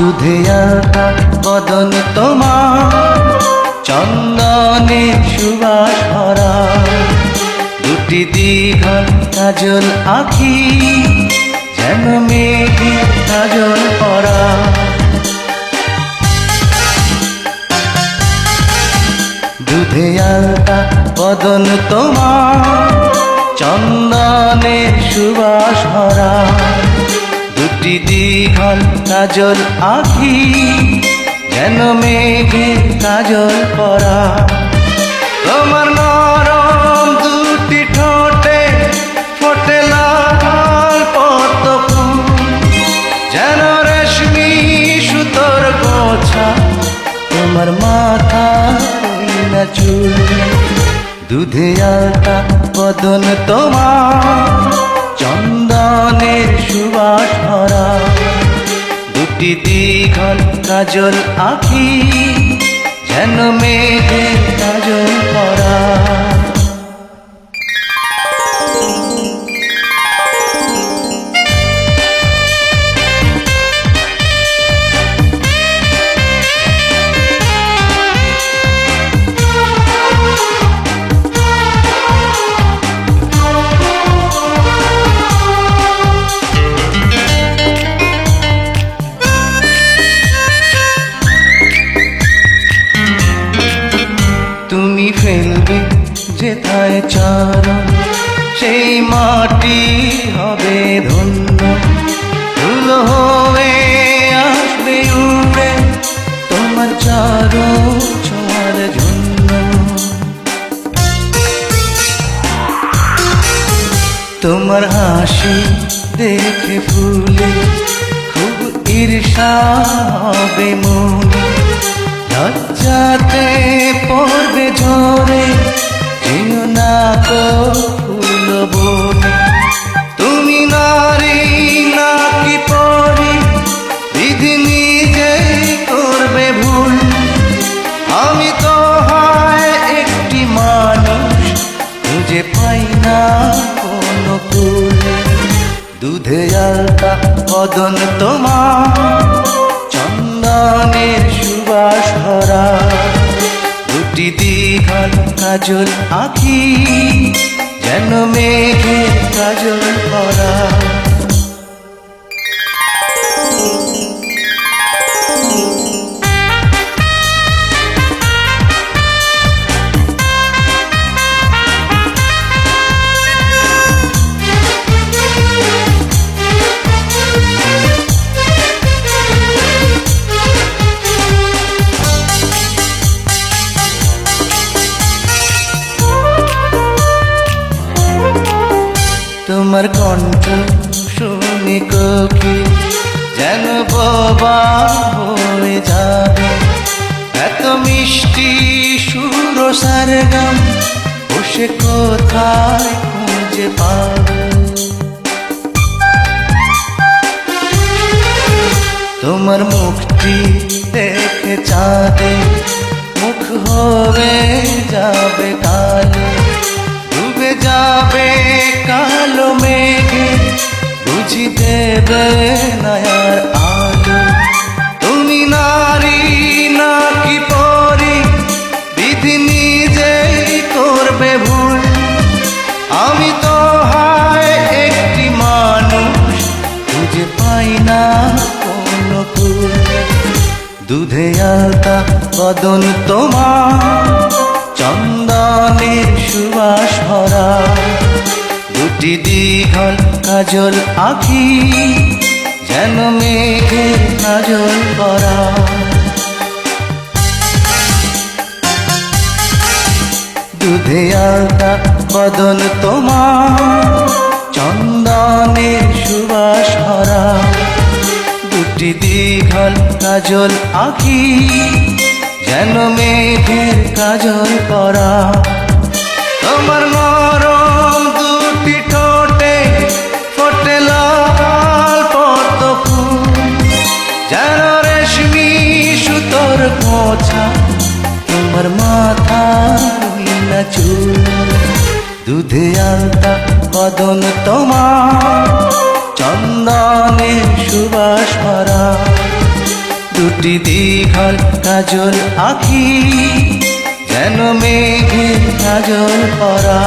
দুধে আলতা বদন তোমার, চন্দনে সুবাস ভরা, দুটি দীঘল কাজল আঁখি, যেন মেঘে কাজল পরা। দুধে আলতা বদন তোমার, চন্দনে সুবাস ভরা, দুটি দীঘল কাজল আঁখি, যেন মেঘে কাজল পরা। তোমার নরম দুটি ঠোঁটে ফোটে লাল পদ্ম ফুল, যেন রেশমি সুতোর গোছা, তোমার মাথা না চুল। দুধে আলতা বদন তোমার, চন্দনের সুবাস ভরা, দুটি দীঘল কাজল আঁখি, যেন মেঘে কাজল পরা। তুমি ফেলবে যেথায় চরণ, সেই মাটি হবে ধন্য, ধুলো হয়ে আসবে উড়ে তোমার চরণ ছোঁয়ার জন্য। তোমার হাসি দেখে ফুলে খুব ঈর্ষা হবে মনে, লজ্জাতে পড়বে ঝরে, যেও না কো ফুল বনে। তুমি নারী নাকি পরি, বিধি নিজেই করবে ভুল, আমি তো হয় একটি মানুষ, খুঁজে পাই না কোনো কুল। দুধে আলতা বদন তোমার, চন্দনের সুবাস ভরা, দুটি দীঘল কাজল আঁখি, যেন মেঘে কাজল পরা। তোমার কণ্ঠ শুনে কোকিল যেন বোবা হয়ে যাবে, এত মিষ্টি সুর সারগাম বসে কোথায় খুঁজে পাবে। তোমার মুখটি দেখে চাঁদে মুখ হয়ে যাবে কালো, ডুবে যাবে কালো মেঘে, বুঝি দেবে নয়ার আলো। তুমি নারী নাকি পরি, বিধি নিজেই করবে ভুল, আমি তো হয় একটি মানুষ, খুঁজে পাই না কোনো কুল। দুধে আলতা বদন তোমার, চন্দনের সুবাস ভরা, দুটি দীঘল কাজল আঁখি, যেন মেঘে কাজল পরা। দুধে আলতা বদন তোমার, চন্দনের সুবাস ভরা, দুটি দীঘল কাজল আঁখি, যেন মেঘের কাজল পরা। তোমার নরম দুটি ঠোঁটে ফোটে লাল পদ্ম ফুল, যেন রেশমি সুতোর গোছা, তোমার মাথা না চুল। দুধে আলতা বদন তোমার, চন্দনের সুবাস ভরা, দুটি দীঘল কাজল আঁখি যেন মেঘের কাজল পরা।